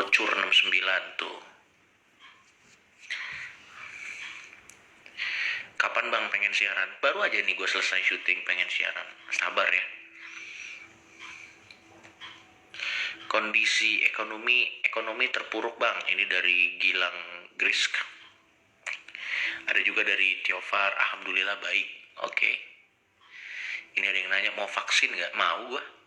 Bocor 69 tuh. Kapan bang pengen siaran? Baru aja nih gue selesai syuting pengen siaran. Sabar ya. Kondisi ekonomi terpuruk bang. Ini dari Gilang Grisk. Ada juga dari Tiofar. Alhamdulillah baik. Oke. Ini ada yang nanya mau vaksin nggak? Mau gue.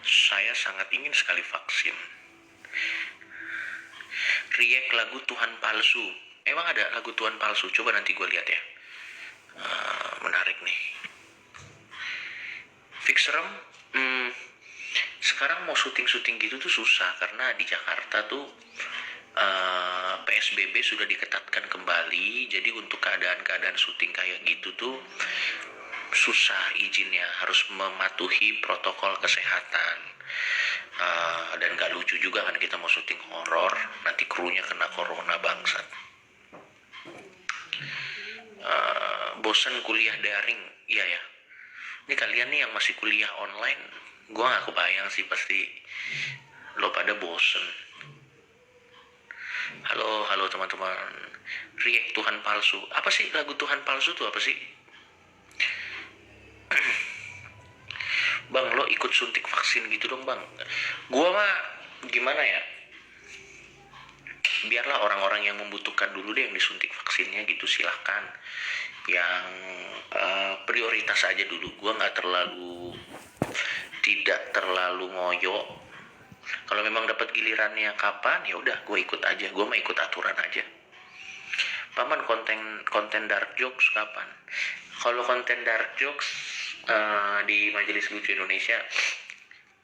Saya sangat ingin sekali vaksin. React lagu Tuhan Palsu. Emang ada lagu Tuhan Palsu? Coba nanti gue lihat ya. Menarik nih. Fixerem, sekarang mau syuting gitu tuh susah karena di Jakarta tuh PSBB sudah diketatkan kembali. Jadi untuk keadaan syuting kayak gitu tuh susah izinnya, harus mematuhi protokol kesehatan. Dan gak lucu juga kan kita mau syuting horor, nanti krunya kena corona bangsat. Bosan kuliah daring, iya ya. Ini kalian nih yang masih kuliah online, gue gak kebayang sih, pasti lo pada bosen. Halo teman-teman. React Tuhan Palsu. Apa sih lagu Tuhan Palsu tuh apa sih? Bang, lo ikut suntik vaksin gitu dong bang. Gue mah gimana ya, biarlah orang-orang yang membutuhkan dulu deh yang disuntik vaksinnya gitu, silahkan. Yang prioritas aja dulu. Gue tidak terlalu ngoyo. Kalau memang dapat gilirannya kapan, ya udah gue ikut aja. Gue mah ikut aturan aja. Paman, konten dark jokes kapan? Kalau konten dark jokes di Majelis Lucu Indonesia,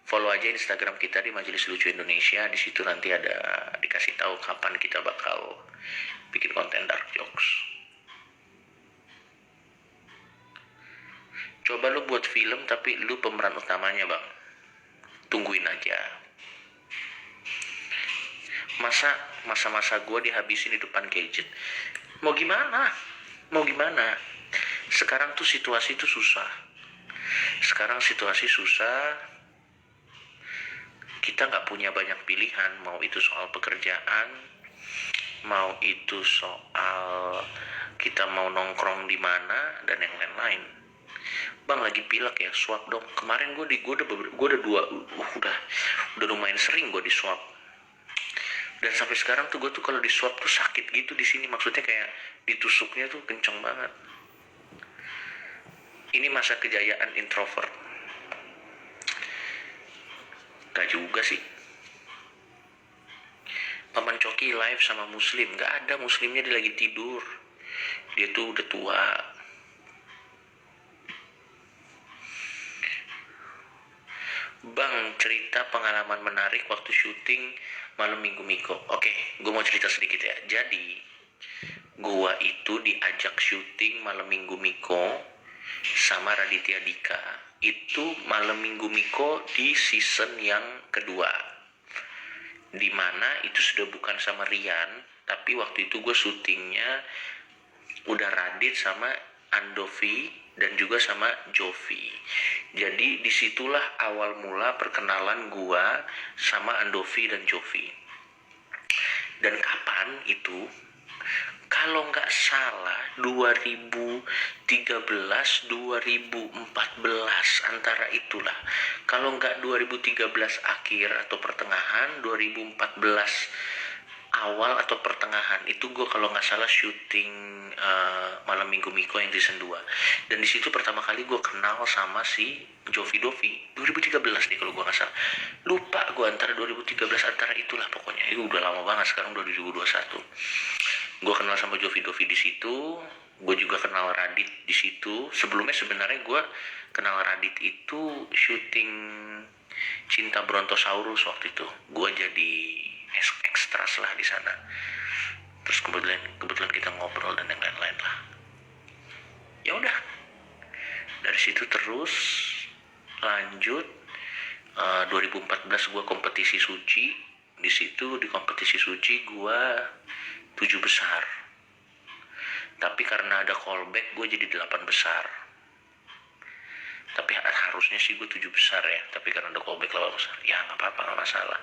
follow aja Instagram kita di Majelis Lucu Indonesia. Di situ nanti ada dikasih tahu kapan kita bakal bikin konten dark jokes. Coba lu buat film tapi lu pemeran utamanya bang. Tungguin aja. Masa gue dihabisin di depan gadget. Mau gimana? Sekarang tuh situasi tuh susah. Kita gak punya banyak pilihan. Mau itu soal pekerjaan, mau itu soal kita mau nongkrong di mana, dan yang lain-lain. Bang lagi pilek ya, swab dong. Kemarin gue udah lumayan sering gue di swab. Dan sampai sekarang tuh gue tuh kalau di swab tuh sakit gitu di sini. Maksudnya kayak ditusuknya tuh kenceng banget. Ini masa kejayaan introvert. Gak juga sih. Paman Coki live sama Muslim. Gak ada, Muslimnya dia lagi tidur. Dia tuh udah tua. Bang, cerita pengalaman menarik waktu syuting malam Minggu Miko. Oke, gue mau cerita sedikit ya. Jadi, gue itu diajak syuting malam Minggu Miko sama Raditya Dika. Itu malam Minggu Miko di season yang kedua. Dimana itu sudah bukan sama Rian, tapi waktu itu gue syutingnya udah Radit sama Andovi dan juga sama Jovi. Jadi disitulah awal mula perkenalan gua sama Andovi dan Jovi. Dan kapan itu? Kalau nggak salah 2013-2014 antara itulah. Kalau nggak 2013 akhir atau pertengahan, 2014 awal atau pertengahan itu gue kalau nggak salah syuting malam Minggu Miko yang season 2. Dan di situ pertama kali gue kenal sama si Jovi 2013 nih kalau gue nggak salah. Lupa gue antara 2013 antara itulah pokoknya. Itu udah lama banget, sekarang 2021. Gue kenal sama Jovi di situ. Gue juga kenal Radit di situ. Sebelumnya sebenarnya gue kenal Radit itu syuting Cinta Brontosaurus waktu itu. Gue jadi ekstras lah di sana. Terus kebetulan kita ngobrol dan yang lain-lain lah. Ya udah. Dari situ terus lanjut 2014 gue kompetisi suci. Di situ di kompetisi suci gue 7 besar. Tapi karena ada callback gue jadi 8 besar. Tapi harusnya sih gue 7 besar ya, tapi karena udah callback 8 besar ya nggak apa-apa, nggak masalah.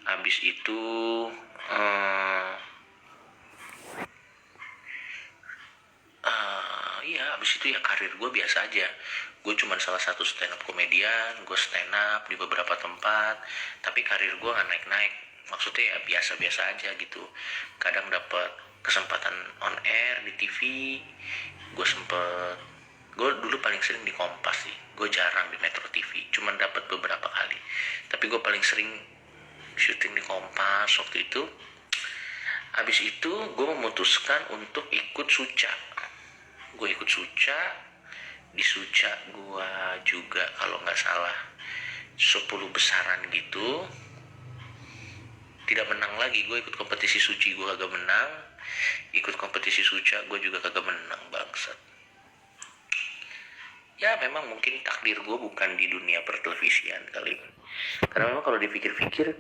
Habis itu iya, abis itu ya karir gue biasa aja. Gue cuma salah satu stand up komedian, gue stand up di beberapa tempat, tapi karir gue nggak naik-naik. Maksudnya ya biasa-biasa aja gitu. Kadang dapat kesempatan on air di TV, gue dulu paling sering di Kompas sih. Gue jarang di Metro TV, cuma dapat beberapa kali. Tapi gue paling sering syuting di Kompas waktu itu. Habis itu gue memutuskan untuk ikut Suca. Gue ikut Suca. Di Suca gue juga kalau nggak salah 10 besaran gitu. Tidak menang lagi. Gue ikut kompetisi Suci gue kagak menang. Ikut kompetisi Suca gue juga kagak menang, bangsat. Ya memang mungkin takdir gue bukan di dunia pertelevisian kali ini. Karena memang kalau dipikir-pikir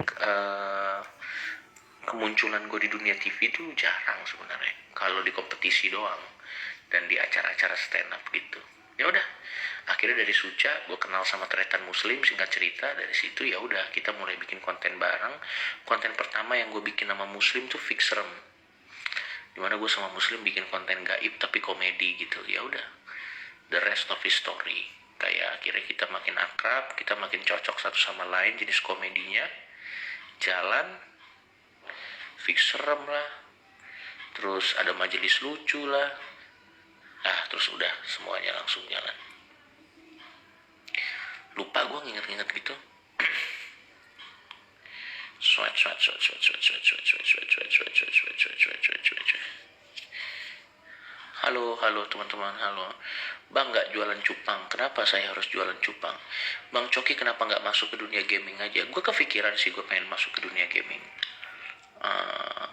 kemunculan gue di dunia TV itu jarang sebenarnya. Kalau di kompetisi doang dan di acara-acara stand up gitu. Ya udah, akhirnya dari Suca gue kenal sama Tretan Muslim. Singkat cerita dari situ ya udah kita mulai bikin konten bareng. Konten pertama yang gue bikin sama Muslim tuh Fix Rem, dimana gue sama Muslim bikin konten gaib tapi komedi gitu. Ya udah, the rest of his story. Kayak akhirnya kita makin akrab, kita makin cocok satu sama lain jenis komedinya. Jalan Fix Rem lah, terus ada majelis lucu lah. Terus udah semuanya langsung jalan. Lupa gue nginget-nginget gitu. Halo teman-teman, halo. Bang nggak jualan cupang, kenapa saya harus jualan cupang? Bang Coki kenapa nggak masuk ke dunia gaming aja? Gue kepikiran sih gue pengen masuk ke dunia gaming.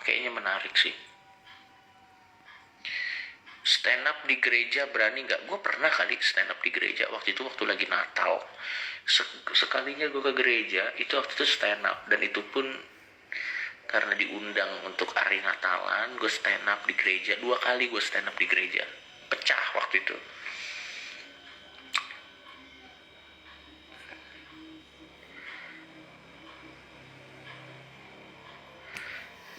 Kayaknya menarik sih. Stand up di gereja berani nggak? Gue pernah kali stand up di gereja. Waktu itu waktu lagi Natal. Sekalinya gue ke gereja, itu waktu itu stand up. Dan itu pun karena diundang untuk hari Natalan, gue stand up di gereja. 2 kali gue stand up di gereja. Pecah waktu itu.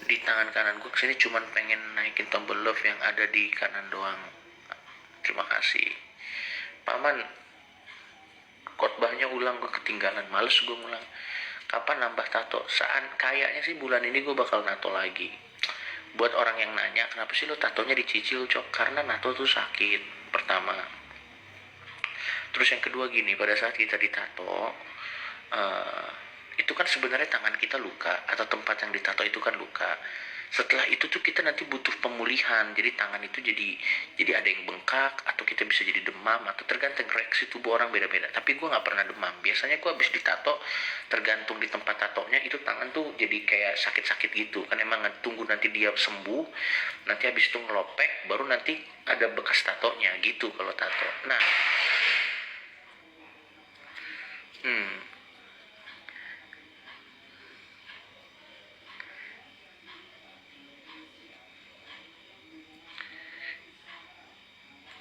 Di tangan kanan gue kesini cuman pengen naikin tombol love yang ada di kanan doang. Terima kasih Paman. Khotbahnya ulang, gue ketinggalan, males gue ngulang. Kapan nambah tato? Kayaknya sih bulan ini gue bakal nato lagi. Buat orang yang nanya kenapa sih lo tatonya dicicil, Cok? Karena nato tuh sakit pertama. Terus yang kedua gini, pada saat kita ditato itu kan sebenarnya tangan kita luka, atau tempat yang ditato itu kan luka. Setelah itu tuh kita nanti butuh pemulihan. Jadi tangan itu jadi ada yang bengkak, atau kita bisa jadi demam, atau tergantung reaksi tubuh orang beda-beda. Tapi gue nggak pernah demam. Biasanya gue habis ditato, tergantung di tempat tatonya itu tangan tuh jadi kayak sakit-sakit gitu. Kan emang tunggu nanti dia sembuh, nanti habis itu ngelopek, baru nanti ada bekas tatonya gitu kalau tato. Nah,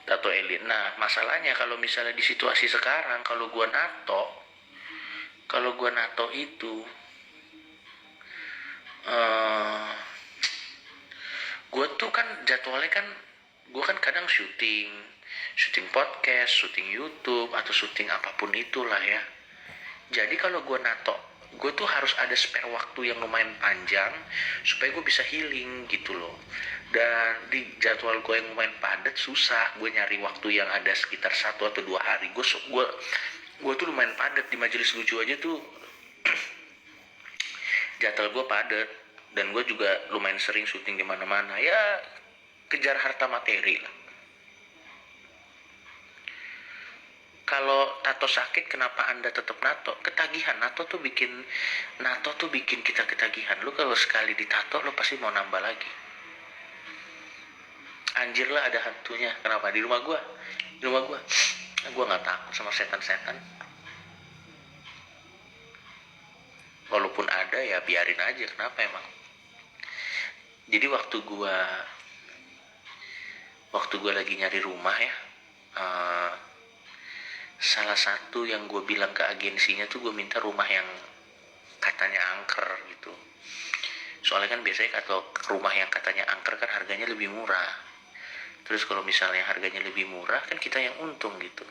tato elit. Nah, masalahnya kalau misalnya di situasi sekarang, kalau gua nato itu gua tuh kan jadwalnya kan, gua kan kadang syuting podcast, syuting YouTube, atau syuting apapun itulah ya. Jadi kalau gue nato, gue tuh harus ada spare waktu yang lumayan panjang supaya gue bisa healing gitu loh. Dan di jadwal gue yang lumayan padat, susah gue nyari waktu yang ada sekitar 1 atau 2 hari. Gue tuh lumayan padat di majelis lucu aja tuh. Jadwal gue padat, dan gue juga lumayan sering syuting di mana-mana. Ya kejar harta materi lah. Kalau tato sakit, kenapa Anda tetap nato? Ketagihan. Nato tuh bikin kita ketagihan. Lu kalau sekali ditato, lu pasti mau nambah lagi. Anjir lah, ada hantunya. Kenapa? Di rumah gua nggak takut sama setan-setan. Walaupun ada ya biarin aja. Kenapa emang? Jadi waktu gua lagi nyari rumah ya, salah satu yang gue bilang ke agensinya tuh gue minta rumah yang katanya angker gitu. Soalnya kan biasanya kalau rumah yang katanya angker kan harganya lebih murah. Terus kalau misalnya harganya lebih murah kan kita yang untung gitu.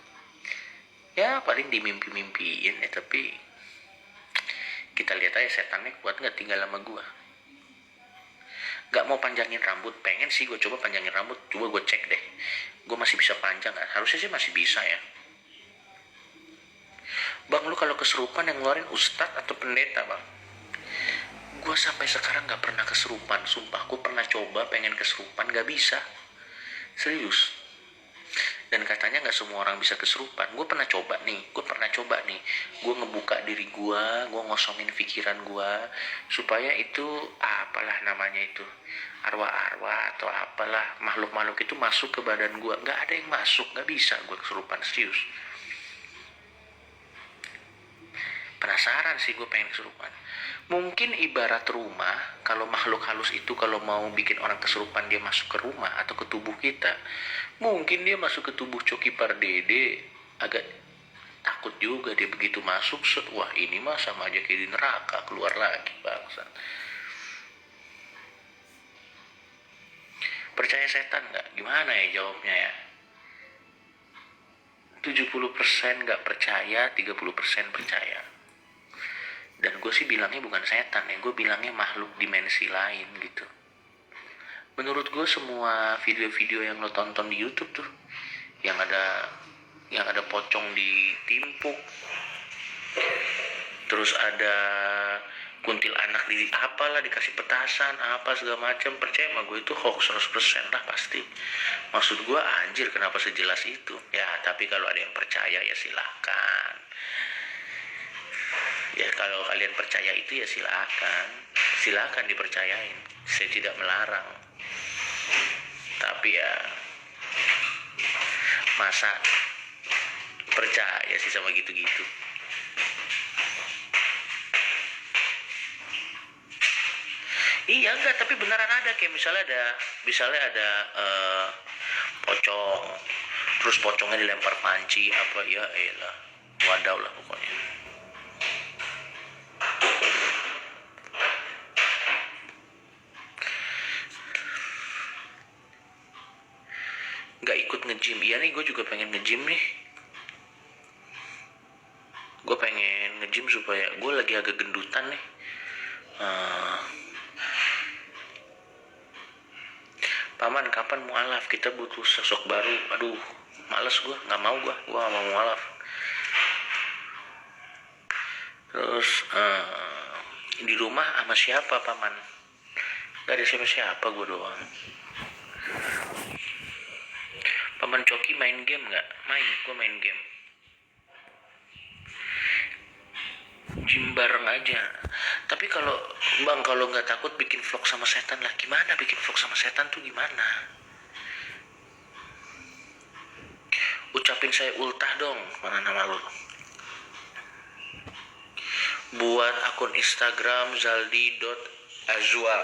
Ya paling dimimpi-mimpiin ya, tapi kita lihat aja setannya kuat nggak tinggal sama gue. Gak mau panjangin rambut, pengen sih gue coba panjangin rambut, coba gue cek deh, gue masih bisa panjang kan? Harusnya sih masih bisa ya. Bang, lu kalau kesurupan yang ngeluarin ustadz atau pendeta bang? Gue sampai sekarang gak pernah kesurupan, sumpah. Gue pernah coba pengen kesurupan, gak bisa, serius. Dan katanya gak semua orang bisa kesurupan. Gue pernah coba nih, gue ngebuka diri gue ngosongin pikiran gue, supaya itu apalah namanya itu, arwah-arwah atau apalah, makhluk-makhluk itu masuk ke badan gue. Gak ada yang masuk, gak bisa gue kesurupan, serius. Penasaran sih gue pengen kesurupan. Mungkin ibarat rumah, kalau makhluk halus itu kalau mau bikin orang kesurupan dia masuk ke rumah atau ke tubuh kita, mungkin dia masuk ke tubuh Coki Pardede, agak takut juga dia begitu masuk, wah ini mah sama aja kayak di neraka, keluar lagi bangsa. Percaya setan nggak? Gimana ya jawabnya ya? 70% nggak percaya, 30% percaya. Dan gue sih bilangnya bukan setan ya, gue bilangnya makhluk dimensi lain gitu. Menurut gue semua video-video yang lo tonton di YouTube tuh, yang ada pocong ditimpuk, terus ada kuntilanak di apalah dikasih petasan apa segala macam, percaya sama gue itu hoax 100% lah pasti. Maksud gue anjir, kenapa sejelas itu ya? Tapi kalau ada yang percaya ya silahkan. Ya kalau kalian percaya itu ya silakan dipercayain, saya tidak melarang. Tapi ya masa percaya sih sama gitu-gitu. Iya enggak, tapi beneran ada, kayak misalnya ada pocong, terus pocongnya dilempar panci apa ya elah, wadaw lah pokoknya. Nggak ikut nge-gym. Iya nih, gue juga pengen nge-gym nih. Gue pengen nge-gym supaya gue lagi agak gendutan nih. Paman, kapan mualaf? Kita butuh sosok baru. Aduh, males gue, nggak mau gue nggak mau mualaf. Terus di rumah sama siapa paman? Gak ada siapa-siapa, gue doang. Paman Coki main game nggak? Main, gue main game. Gym bareng aja. Tapi kalau nggak takut bikin vlog sama setan lah, gimana bikin vlog sama setan tuh gimana? Ucapin saya ultah dong, mana nama lu? Buat akun Instagram zaldi.azwal.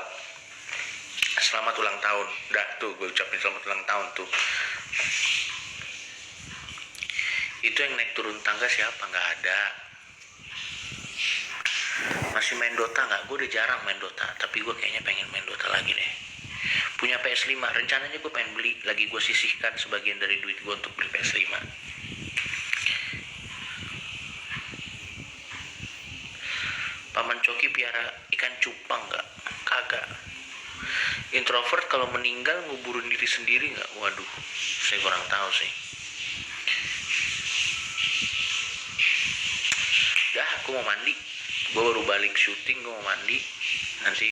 Selamat ulang tahun. Dah tuh gue ucapin selamat ulang tahun tuh. Itu yang naik turun tangga siapa? Nggak ada. Masih main Dota nggak? Gue udah jarang main Dota, tapi gue kayaknya pengen main Dota lagi deh. Punya PS5, rencananya gue pengen beli lagi, gue sisihkan sebagian dari duit gue untuk beli PS5. Paman Coki piara ikan cupang nggak? Kagak. Introvert kalau meninggal nguburin diri sendiri nggak? Waduh, saya kurang tahu sih. Dah, aku mau mandi. Gue baru balik syuting, gue mau mandi. Nanti